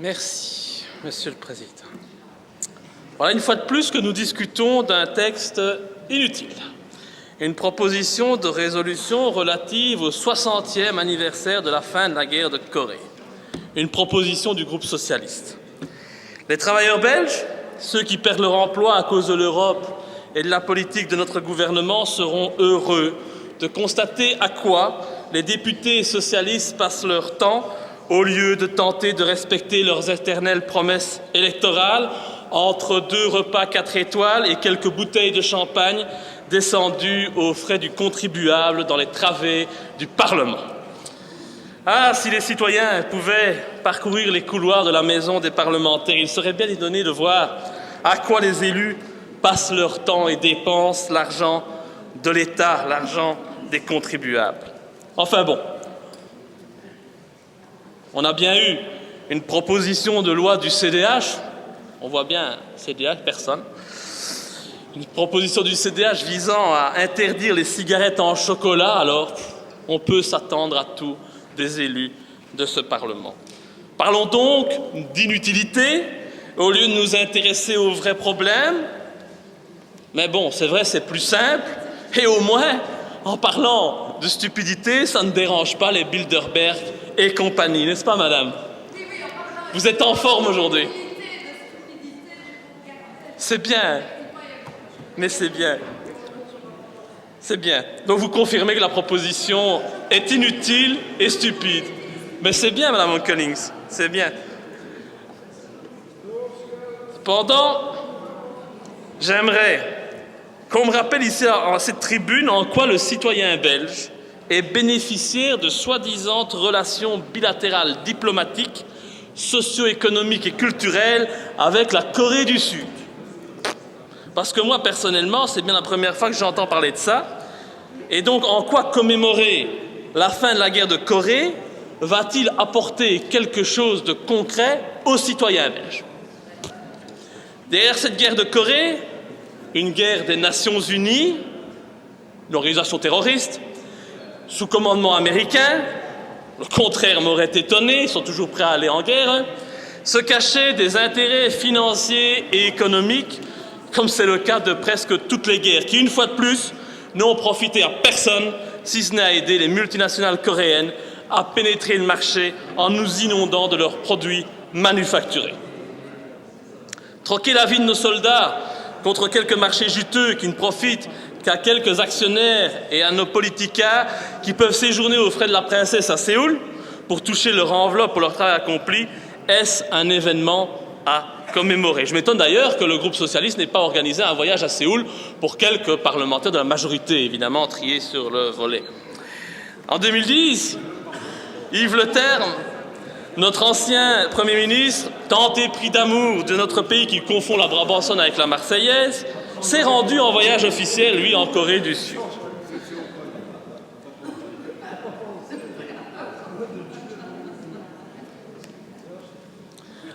Merci, Monsieur le Président. Voilà une fois de plus que nous discutons d'un texte inutile. Une proposition de résolution relative au 60e anniversaire de la fin de la guerre de Corée. Une proposition du groupe socialiste. Les travailleurs belges, ceux qui perdent leur emploi à cause de l'Europe et de la politique de notre gouvernement, seront heureux de constater à quoi les députés socialistes passent leur temps au lieu de tenter de respecter leurs éternelles promesses électorales entre 2 repas 4 étoiles et quelques bouteilles de champagne descendues aux frais du contribuable dans les travées du Parlement. Ah, si les citoyens pouvaient parcourir les couloirs de la maison des parlementaires, il serait bien étonné de voir à quoi les élus passent leur temps et dépensent l'argent de l'État, l'argent des contribuables. Enfin bon, on a bien eu une proposition de loi du CDH, on voit bien CDH, personne, une proposition du CDH visant à interdire les cigarettes en chocolat, alors on peut s'attendre à tout des élus de ce Parlement. Parlons donc d'inutilité au lieu de nous intéresser aux vrais problèmes. Mais bon, c'est vrai, c'est plus simple, et au moins, en parlant de stupidité, ça ne dérange pas les Bilderberg et compagnie, n'est-ce pas, madame? Vous êtes en forme aujourd'hui. C'est bien, mais c'est bien. C'est bien. Donc vous confirmez que la proposition est inutile et stupide. Mais c'est bien, madame Collings, c'est bien. Cependant, j'aimerais qu'on me rappelle ici, à cette tribune, en quoi le citoyen belge est bénéficiaire de soi-disant relations bilatérales diplomatiques, socio-économiques et culturelles avec la Corée du Sud. Parce que moi, personnellement, c'est bien la première fois que j'entends parler de ça. Et donc, en quoi commémorer la fin de la guerre de Corée va-t-il apporter quelque chose de concret aux citoyens belges? Derrière cette guerre de Corée, une guerre des Nations Unies, une organisation terroriste, sous commandement américain, le contraire m'aurait étonné, ils sont toujours prêts à aller en guerre, se cachaient des intérêts financiers et économiques, comme c'est le cas de presque toutes les guerres, qui, une fois de plus, n'ont profité à personne, si ce n'est à aider les multinationales coréennes à pénétrer le marché en nous inondant de leurs produits manufacturés. Troquer la vie de nos soldats contre quelques marchés juteux qui ne profitent qu'à quelques actionnaires et à nos politicas qui peuvent séjourner aux frais de la princesse à Séoul pour toucher leur enveloppe pour leur travail accompli, est-ce un événement à commémorer? Je m'étonne d'ailleurs que le groupe socialiste n'ait pas organisé un voyage à Séoul pour quelques parlementaires de la majorité, évidemment, triés sur le volet. En 2010, Yves Le Terme, notre ancien Premier ministre, tant épris d'amour de notre pays qui confond la Brabançonne avec la Marseillaise, s'est rendu en voyage officiel, lui, en Corée du Sud.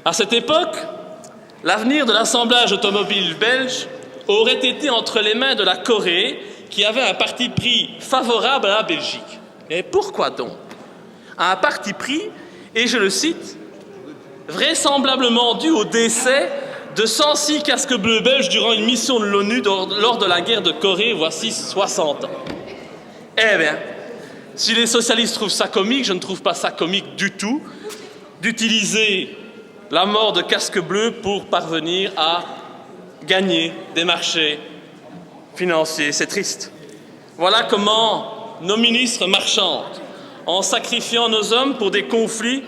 À cette époque, l'avenir de l'assemblage automobile belge aurait été entre les mains de la Corée, qui avait un parti pris favorable à la Belgique. Et pourquoi donc? Un parti pris, et je le cite, vraisemblablement dû au décès de 106 casques bleus belges durant une mission de l'ONU lors de la guerre de Corée, voici 60 ans. Eh bien, si les socialistes trouvent ça comique, je ne trouve pas ça comique du tout, d'utiliser la mort de casques bleus pour parvenir à gagner des marchés financiers. C'est triste. Voilà comment nos ministres marchandent, en sacrifiant nos hommes pour des conflits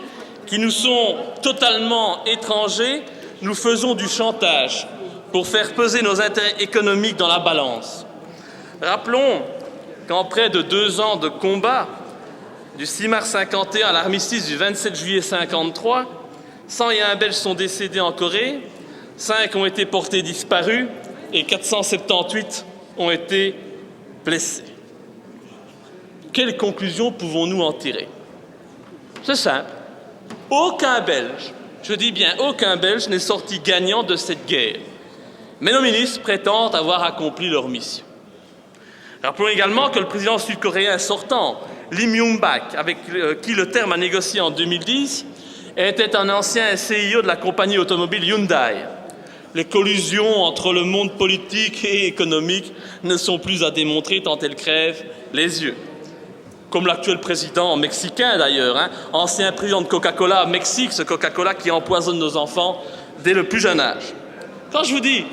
qui nous sont totalement étrangers. Nous faisons du chantage pour faire peser nos intérêts économiques dans la balance. Rappelons qu'en près de 2 ans de combat, du 6 mars 51 à l'armistice du 27 juillet 53, 101 Belges sont décédés en Corée, 5 ont été portés disparus et 478 ont été blessés. Quelles conclusions pouvons-nous en tirer? C'est simple. Aucun Belge, je dis bien aucun Belge, n'est sorti gagnant de cette guerre. Mais nos ministres prétendent avoir accompli leur mission. Rappelons également que le président sud-coréen sortant, Lee Myung-bak, avec qui le terme a négocié en 2010, était un ancien CIO de la compagnie automobile Hyundai. Les collusions entre le monde politique et économique ne sont plus à démontrer tant elles crèvent les yeux. Comme l'actuel président mexicain d'ailleurs, ancien président de Coca-Cola Mexique, ce Coca-Cola qui empoisonne nos enfants dès le plus jeune âge. Quand je vous dis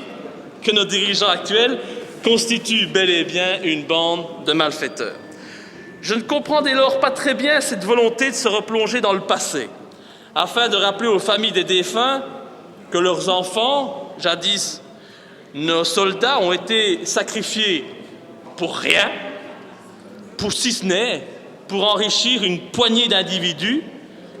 que nos dirigeants actuels constituent bel et bien une bande de malfaiteurs, je ne comprends dès lors pas très bien cette volonté de se replonger dans le passé, afin de rappeler aux familles des défunts que leurs enfants, jadis nos soldats, ont été sacrifiés pour rien, pour si ce n'est pour enrichir une poignée d'individus,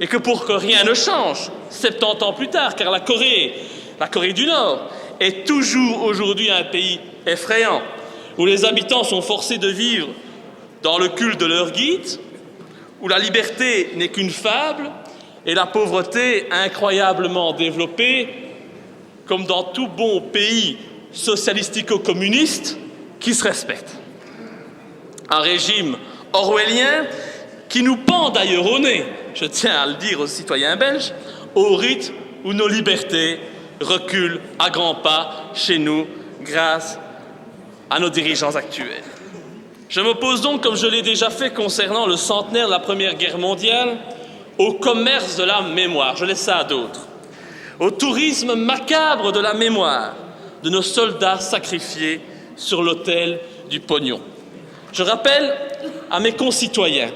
et que pour que rien ne change, 70 ans plus tard, car la Corée du Nord est toujours aujourd'hui un pays effrayant, où les habitants sont forcés de vivre dans le culte de leur guide, où la liberté n'est qu'une fable et la pauvreté incroyablement développée, comme dans tout bon pays socialistico-communiste qui se respecte. Un régime orwellien qui nous pend d'ailleurs au nez, je tiens à le dire aux citoyens belges, au rythme où nos libertés reculent à grands pas chez nous grâce à nos dirigeants actuels. Je m'oppose donc, comme je l'ai déjà fait concernant le centenaire de la Première Guerre mondiale, au commerce de la mémoire, je laisse ça à d'autres, au tourisme macabre de la mémoire de nos soldats sacrifiés sur l'autel du pognon. Je rappelle à mes concitoyens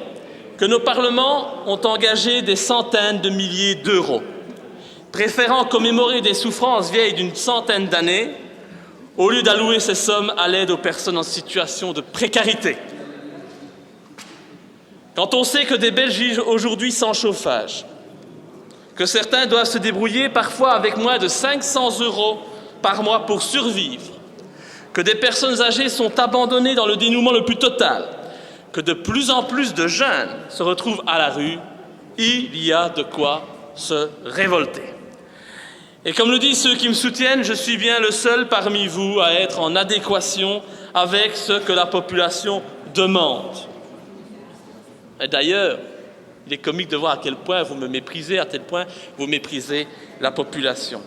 que nos parlements ont engagé des centaines de milliers d'euros, préférant commémorer des souffrances vieilles d'une centaine d'années au lieu d'allouer ces sommes à l'aide aux personnes en situation de précarité. Quand on sait que des Belges vivent aujourd'hui sans chauffage, que certains doivent se débrouiller parfois avec moins de 500 € par mois pour survivre, que des personnes âgées sont abandonnées dans le dénuement le plus total, que de plus en plus de jeunes se retrouvent à la rue, il y a de quoi se révolter. Et comme le disent ceux qui me soutiennent, je suis bien le seul parmi vous à être en adéquation avec ce que la population demande. Et d'ailleurs, il est comique de voir à quel point vous me méprisez, à tel point vous méprisez la population.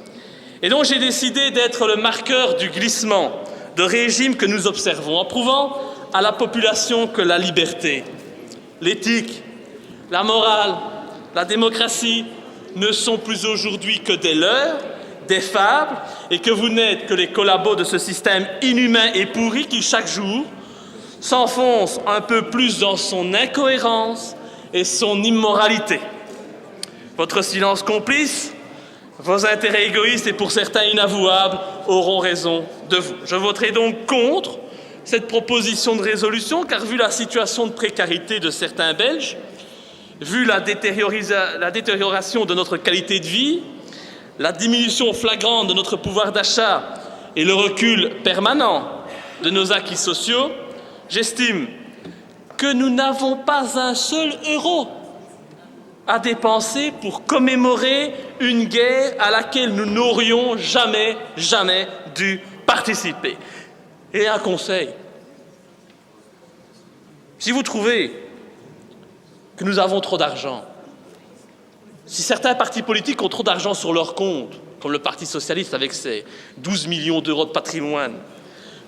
Et donc j'ai décidé d'être le marqueur du glissement de régime que nous observons, en prouvant à la population que la liberté, l'éthique, la morale, la démocratie ne sont plus aujourd'hui que des leurres, des fables, et que vous n'êtes que les collabos de ce système inhumain et pourri qui, chaque jour, s'enfonce un peu plus dans son incohérence et son immoralité. Votre silence complice, vos intérêts égoïstes et pour certains inavouables auront raison de vous. Je voterai donc contre cette proposition de résolution, car vu la situation de précarité de certains Belges, vu la détérioration de notre qualité de vie, la diminution flagrante de notre pouvoir d'achat et le recul permanent de nos acquis sociaux, j'estime que nous n'avons pas un seul euro à dépenser pour commémorer une guerre à laquelle nous n'aurions jamais dû participer. Et un conseil, si vous trouvez que nous avons trop d'argent, si certains partis politiques ont trop d'argent sur leur compte, comme le Parti socialiste avec ses 12 millions d'euros de patrimoine,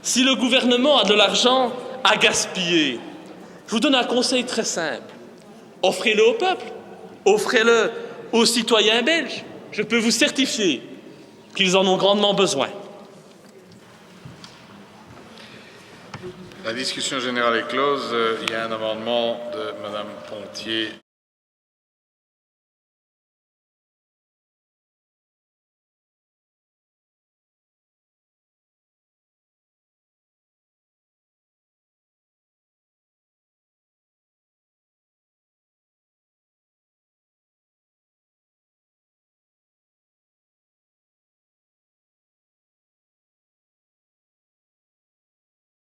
si le gouvernement a de l'argent à gaspiller, je vous donne un conseil très simple. Offrez-le au peuple, offrez-le aux citoyens belges. Je peux vous certifier qu'ils en ont grandement besoin. La discussion générale est close. Il y a un amendement de Mme Pontier.